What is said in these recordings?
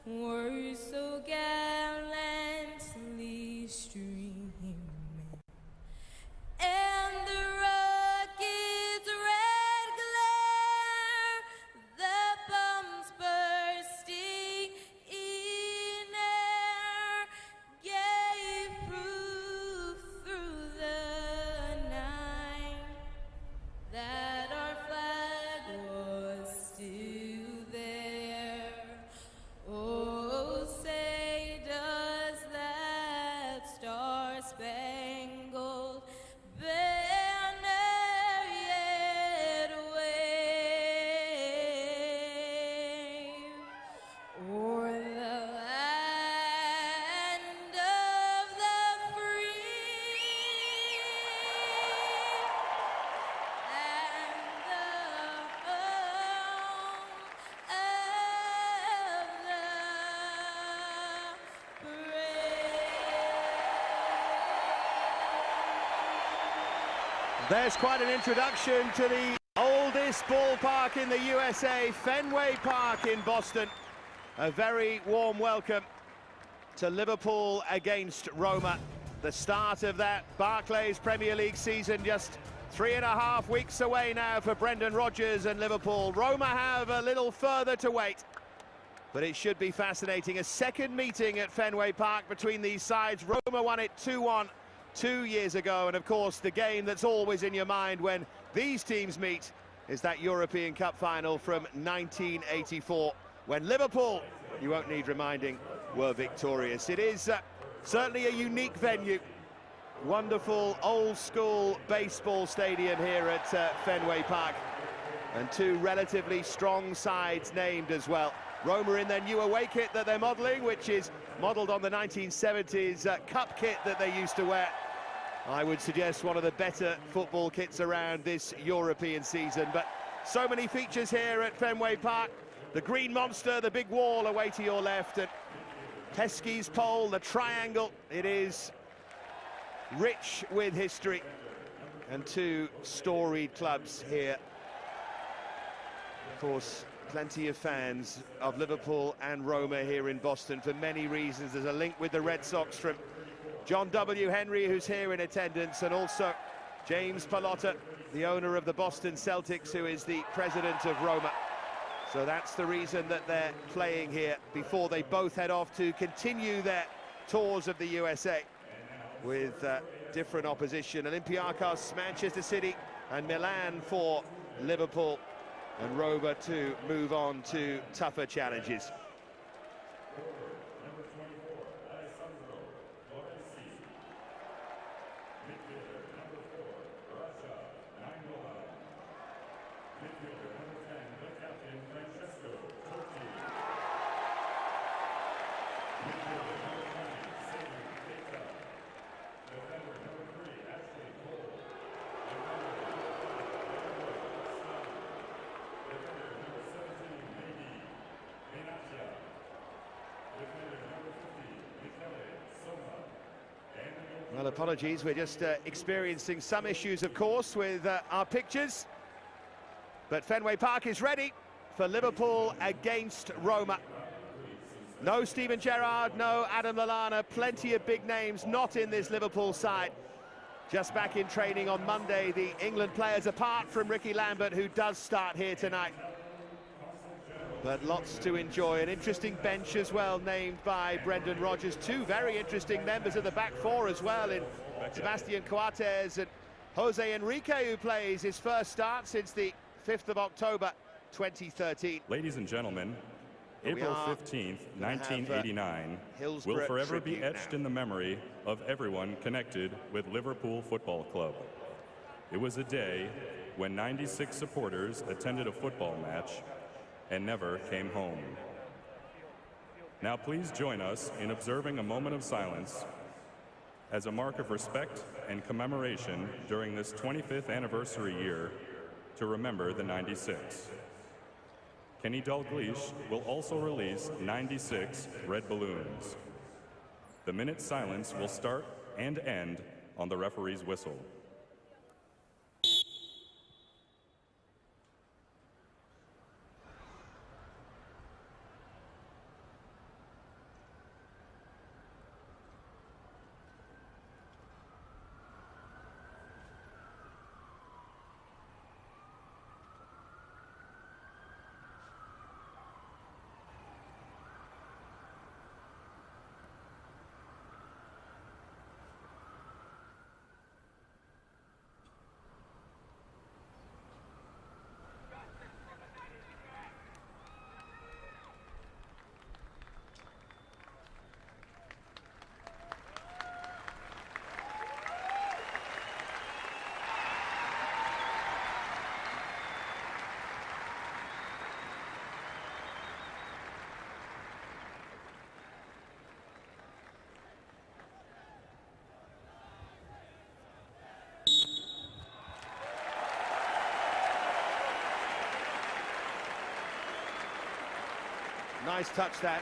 were so gallantly streaming, and the rocket's red glare, the bombs bursting in air, gave proof through the night that our flag was still there. Oh, say does that star-spangled banner yet wave o'er the land of the free and the home of the brave. There's quite an introduction to the oldest ballpark in the USA, Fenway Park in Boston. A very warm welcome to Liverpool against Roma. The start of that Barclays Premier League season just 3.5 weeks away now for Brendan Rodgers and Liverpool. Roma have a little further to wait, but it should be fascinating. A second meeting at Fenway Park between these sides. Roma won it 2-1 2 years ago, and of course the game that's always in your mind when these teams meet is that European Cup final from 1984, when Liverpool, you won't need reminding, were victorious. It is certainly a unique venue. Wonderful old-school baseball stadium here at Fenway Park, and two relatively strong sides named as well. Roma in their new away kit that they're modelling, which is modelled on the 1970s cup kit that they used to wear. I would suggest one of the better football kits around this European season, but so many features here at Fenway Park. The green monster, the big wall away to your left, and Teskey's pole, the triangle. It is rich with history, and two storied clubs here. Of course, plenty of fans of Liverpool and Roma here in Boston for many reasons. There's a link with the Red Sox from John W. Henry, who's here in attendance, and also James Pallotta, the owner of the Boston Celtics, who is the president of Roma. So that's the reason that they're playing here before they both head off to continue their tours of the USA with different opposition. Olympiacos, Manchester City, and Milan for Liverpool, and Roma to move on to tougher challenges. Well, apologies, we're just experiencing some issues, of course, with our pictures. But Fenway Park is ready for Liverpool against Roma. No Steven Gerrard, no Adam Lallana, plenty of big names not in this Liverpool side. Just back in training on Monday, the England players, apart from Ricky Lambert, who does start here tonight. But lots to enjoy. An interesting bench as well, named by Brendan Rodgers. Two very interesting members of the back four as well, in Sebastian Coates and Jose Enrique, who plays his first start since the 5th of October 2013. Ladies and gentlemen, April 15th, 1989 will forever be etched in the memory of everyone connected with Liverpool Football Club. It was a day when 96 supporters attended a football match and never came home. Now please join us in observing a moment of silence as a mark of respect and commemoration during this 25th anniversary year to remember the 96. Kenny Dalglish will also release 96 red balloons. The minute's silence will start and end on the referee's whistle. nice touch that.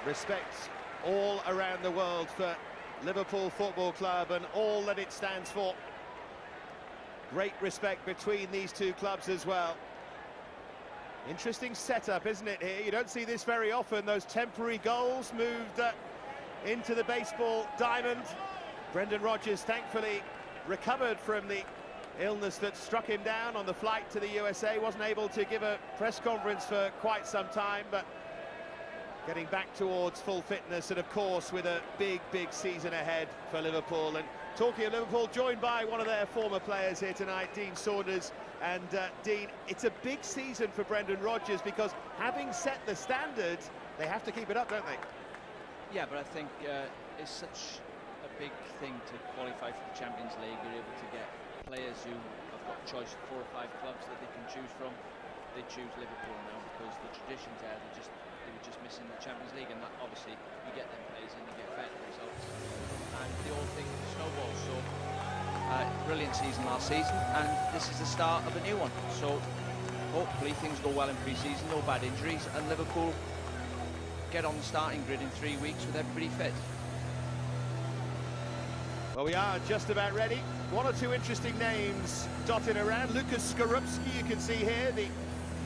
Respect all around the world for Liverpool Football Club and all that it stands for. Great respect between these two clubs as well. Interesting setup, isn't it, here? You don't see this very often, those temporary goals moved into the baseball diamond. Brendan Rodgers thankfully recovered from the illness that struck him down on the flight to the USA. Wasn't able to give a press conference for quite some time, but getting back towards full fitness, and of course with a big season ahead for Liverpool. And talking of Liverpool, joined by one of their former players here tonight, Dean Saunders. And Dean, it's a big season for Brendan Rodgers because having set the standard, they have to keep it up, don't they? Yeah, but I think it's such a big thing to qualify for the Champions League. You're able to get players who have got a choice of 4 or 5 clubs that they can choose from. They choose Liverpool now because the traditions there, they were just missing the Champions League, and that obviously you get them players and you get better results, and the old thing snowballs. So brilliant season last season, and this is the start of a new one. So hopefully things go well in pre-season, no bad injuries, and Liverpool get on the starting grid in 3 weeks with everybody fit. Well, we are just about ready. 1 or 2 interesting names dotted around. Lucas Skorupski, you can see here, the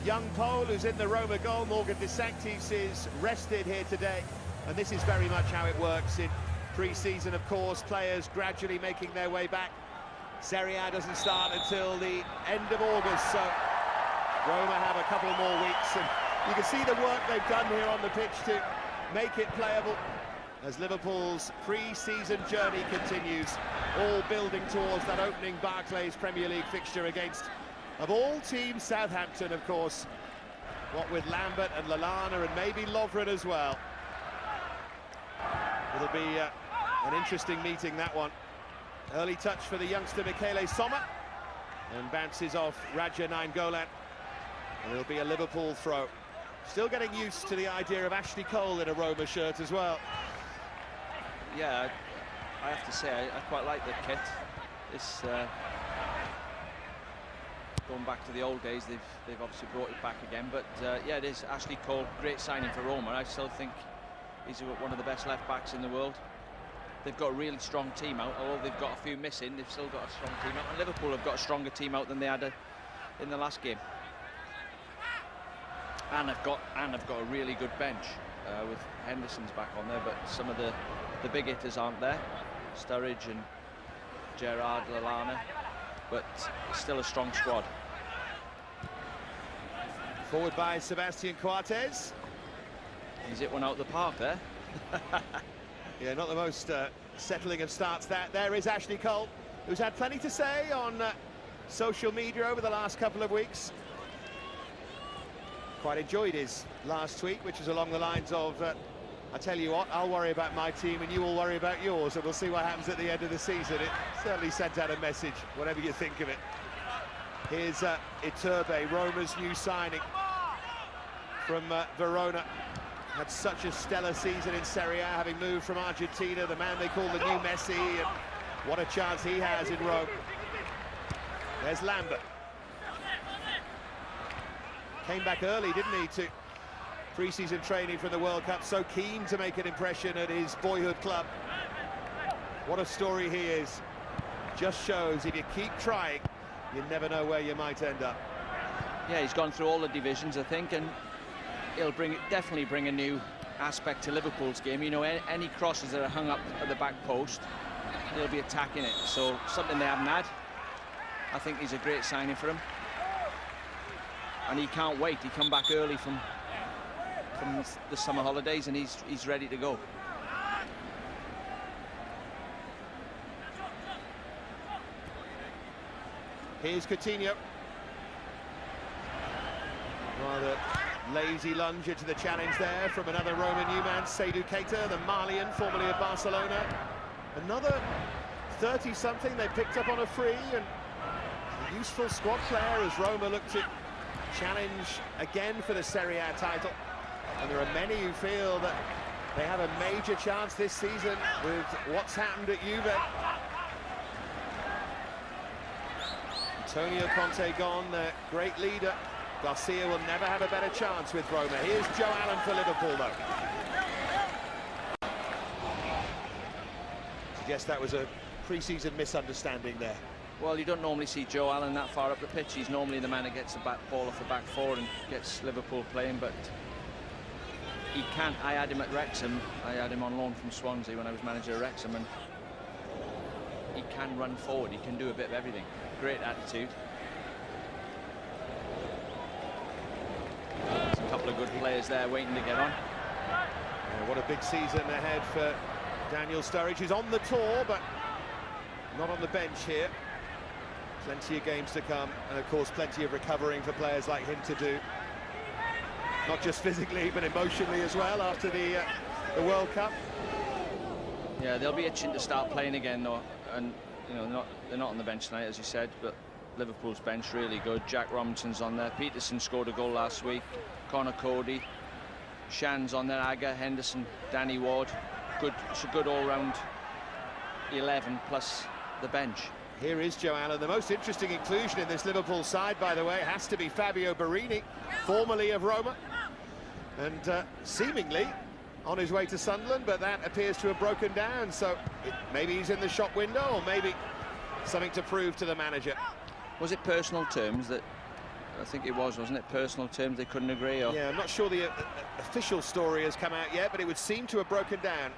young Pole who's in the Roma goal. Morgan De Sanctis is rested here today, and this is very much how it works in pre-season. Of course, players gradually making their way back. Serie A doesn't start until the end of August, so Roma have a couple more weeks, and you can see the work they've done here on the pitch to make it playable as Liverpool's pre-season journey continues, all building towards that opening Barclays Premier League fixture against, of all teams, Southampton, of course. What with Lambert and Lallana and maybe Lovren as well. It'll be an interesting meeting, that one. Early touch for the youngster Michele Sommer, and bounces off Radja Nainggolan. And it'll be a Liverpool throw. Still getting used to the idea of Ashley Cole in a Roma shirt as well. Yeah, I have to say I quite like the kit. It's going back to the old days. They've obviously brought it back again, but yeah, it is Ashley Cole, great signing for Roma. I still think he's one of the best left backs in the world. They've got a really strong team out, although they've got a few missing. They've still got a strong team out, and Liverpool have got a stronger team out than they had in the last game. And have got a really good bench with Henderson's back on there, but some of the big hitters aren't there. Sturridge and Gerrard, Lallana, but still a strong squad. Forward by Sebastian Coates. He's hit one out the park there. Yeah, not the most settling of starts that. There is Ashley Cole, who's had plenty to say on social media over the last couple of weeks. Quite enjoyed his last tweet, which was along the lines of, I tell you what, I'll worry about my team and you will worry about yours, and we'll see what happens at the end of the season. It certainly sent out a message, whatever you think of it. Here's Iturbe, Roma's new signing from Verona. Had such a stellar season in Serie A, having moved from Argentina, the man they call the new Messi, and what a chance he has in Rome. There's Lambert. Came back early, didn't he, to pre-season training for the World Cup, so keen to make an impression at his boyhood club. What a story he is. Just shows if you keep trying, you never know where you might end up. Yeah, he's gone through all the divisions, I think, and he'll definitely bring a new aspect to Liverpool's game. You know, any crosses that are hung up at the back post, they'll be attacking it. So something they haven't had. I think he's a great signing for him. And he can't wait. He come back early from the summer holidays, and he's ready to go. Here's Coutinho. Rather lazy lunge into the challenge there from another Roman new man, Seydou Keita, the Malian, formerly of Barcelona. Another 30-something they picked up on a free, and a useful squad player as Roma look to challenge again for the Serie A title. And there are many who feel that they have a major chance this season with what's happened at Juve. Antonio Conte gone, their great leader. Garcia will never have a better chance with Roma. Here's Joe Allen for Liverpool, though. Suggest that was a pre-season misunderstanding there. Well, you don't normally see Joe Allen that far up the pitch. He's normally the man that gets the back ball off the back four and gets Liverpool playing, but he can't. I had him at Wrexham. I had him on loan from Swansea when I was manager at Wrexham, and he can run forward. He can do a bit of everything. Great attitude. There's a couple of good players there waiting to get on. Yeah, what a big season ahead for Daniel Sturridge, who's on the tour, but not on the bench here. Plenty of games to come, and of course plenty of recovering for players like him to do. Not just physically, but emotionally as well after the World Cup. Yeah, they'll be itching to start playing again, though, and you know they're not on the bench tonight, as you said, but Liverpool's bench really good. Jack Robinson's on there. Peterson scored a goal last week. Connor Cody, Shan's on there. Agger, Henderson, Danny Ward. Good, it's a good all-round 11 plus the bench. Here is Joe Allen. The most interesting inclusion in this Liverpool side, by the way, has to be Fabio Borini, formerly of Roma, and seemingly on his way to Sunderland, but that appears to have broken down, so maybe he's in the shop window, or maybe something to prove to the manager. Was it personal terms that, I think it was, wasn't it? Personal terms they couldn't agree? Or? Yeah, I'm not sure the official story has come out yet, but it would seem to have broken down.